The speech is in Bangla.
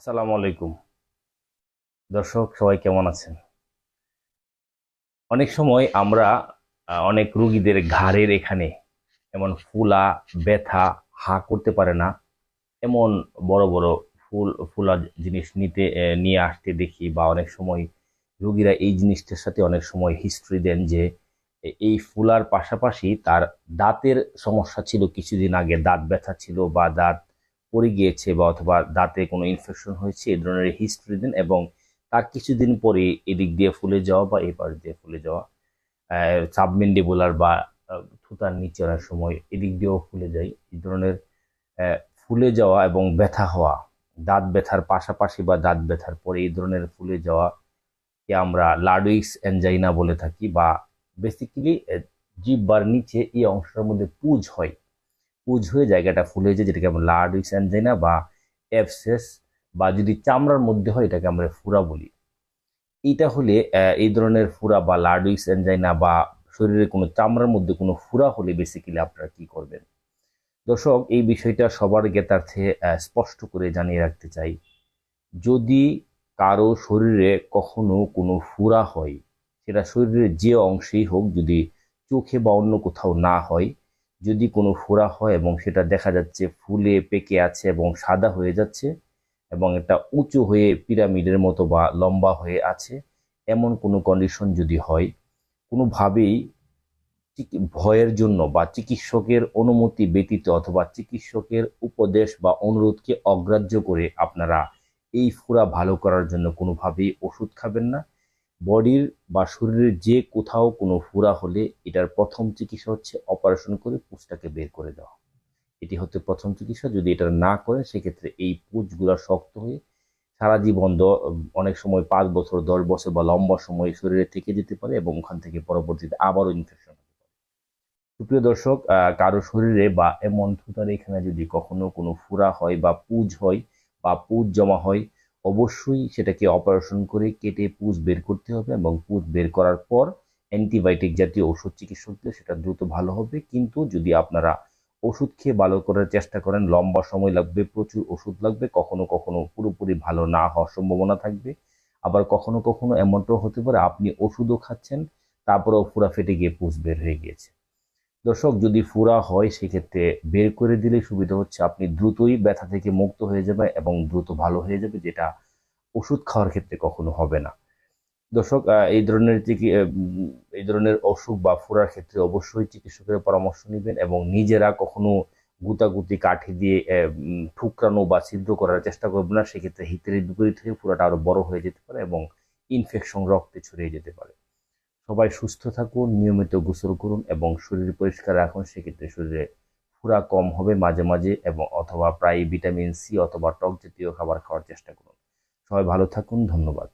আসসালামু আলাইকুম। দর্শক সবাই কেমন আছেন? অনেক সময় আমরা অনেক রুগীদের ঘাড়ের এখানে এমন ফুলা, ব্যথা, হা করতে পারে না এমন বড় বড় ফুলা জিনিস নিয়ে আসতে দেখি, বা অনেক সময় রুগীরা এই জিনিসটার সাথে অনেক সময় হিস্ট্রি দেন যে এই ফুলার পাশাপাশি তার দাঁতের সমস্যা ছিল, কিছুদিন আগে দাঁত ব্যথা ছিল বা দাঁত পড়ে গিয়েছে বা অথবা দাঁতে কোনো ইনফেকশন হয়েছে, এই ধরনের হিস্ট্রি দেন এবং তার কিছুদিন পরে এদিক দিয়ে ফুলে যাওয়া বা এই পাশ দিয়ে ফুলে যাওয়া, সাবমেন্ডিবুলার বা থুতার নিচে অনেক সময় এদিক দিয়েও ফুলে যায়। এই ধরনের ফুলে যাওয়া এবং ব্যথা হওয়া, দাঁত ব্যথার পাশাপাশি বা দাঁত ব্যথার পরে এই ধরনের ফুলে যাওয়া কে আমরা লার্ডউইক্স অ্যাঞ্জাইনা বলে থাকি, বা বেসিক্যালি জিহ্বার নিচে এই অংশটার মধ্যে পুজ হয়, পুজ হয়ে জায়গাটা ফুলে যায়, যেটাকে আমরা লার্ডউইক্স অ্যাঞ্জাইনা বা অ্যাবসেস, বা যদি চামড়ার মধ্যে হয় এটাকে আমরা ফুরা বলি। এইটা হলে এই ধরনের ফুরা বা লার্ডউইক্স অ্যাঞ্জাইনা বা শরীরে কোনো চামড়ার মধ্যে কোনো ফুরা হলে বেসিক্যালি আপনারা কি করবেন? দর্শক, এই বিষয়টা সবার জ্ঞাতার্থে স্পষ্ট করে জানিয়ে রাখতে চাই। যদি কারো শরীরে কখনো কোনো ফুরা হয়, সেটা শরীরের যে অংশেই হোক, যদি চোখে বা অন্য কোথাও না হয়, যদি কোনো ফোড়া হয় এবং সেটা দেখা যাচ্ছে ফুলে পেকে আছে এবং সাদা হয়ে যাচ্ছে এবং এটা উঁচু হয়ে পিরামিডের মতো বা লম্বা হয়ে আছে, এমন কোনো কন্ডিশন যদি হয়, কোনোভাবেই ভয়ের জন্য বা চিকিৎসকের অনুমতি ব্যতীত অথবা চিকিৎসকের উপদেশ বা অনুরোধকে অগ্রাহ্য করে আপনারা এই ফোড়া ভালো করার জন্য কোনোভাবেই ওষুধ খাবেন না। বডির বা শরীরের যে কোথাও কোনো ফোড়া হলে এটার প্রথম চিকিৎসা হচ্ছে অপারেশন করে পুঁজটাকে বের করে দেওয়া। এটি হচ্ছে প্রথম চিকিৎসা। যদি এটা না করে সেক্ষেত্রে এই পুঁজগুলা শক্ত হয়ে সারা জীবন অনেক সময় 5 বছর, 10 বছর বা লম্বা সময় শরীরে থেকে যেতে পারে এবং ওখান থেকে পরবর্তীতে আবারও ইনফেকশন। সুপ্রিয় দর্শক, কারো শরীরে বা এমন থুতার এখানে যদি কখনো কোনো ফুরা হয় বা পুজ হয় বা পুজ জমা হয়, অবশ্যই সেটাকে অপারেশন করে কেটে পুজ বের করতে হবে এবং পুজ বের করার পর অ্যান্টিবায়োটিক জাতীয় ওষুধ চিকিৎসা দিলে সেটা দ্রুত ভালো হবে। কিন্তু যদি আপনারা ওষুধ খেয়ে ভালো করার চেষ্টা করেন, লম্বা সময় লাগবে, প্রচুর ওষুধ লাগবে, কখনো কখনো পুরোপুরি ভালো না হওয়ার সম্ভাবনা থাকবে। আবার কখনো কখনো এমনটাও হতে পারে আপনি ওষুধও খাচ্ছেন, তারপরেও ফুরা ফেটে গিয়ে পুজ বের হয়ে গিয়েছে। দর্শক, যদি ফোড়া হয় সেক্ষেত্রে বের করে দিলে সুবিধা হচ্ছে আপনি দ্রুতই ব্যথা থেকে মুক্ত হয়ে যাবে এবং দ্রুত ভালো হয়ে যাবে, যেটা ওষুধ খাওয়ার ক্ষেত্রে কখনো হবে না। দর্শক, এই ধরনের অসুখ বা ফোড়ার ক্ষেত্রে অবশ্যই চিকিৎসকের পরামর্শ নেবেন এবং নিজেরা কখনো গুতাগুতি কাঠি দিয়ে ঠুকরানো বা ছিদ্র করার চেষ্টা করবেন না। সেক্ষেত্রে হিতের বিপরীত হয়ে ফোড়াটা আরো বড় হয়ে যেতে পারে এবং ইনফেকশন রক্তে ছড়িয়ে যেতে পারে। সবাই সুস্থ থাকুন, নিয়মিত গোসল করুন এবং শরীর পরিষ্কার রাখুন। সেক্ষেত্রে শরীরে ফোড়া কম হবে মাঝে মাঝে, এবং অথবা প্রায় ভিটামিন সি অথবা টক জাতীয় খাবার খাওয়ার চেষ্টা করুন। সবাই ভালো থাকুন, ধন্যবাদ।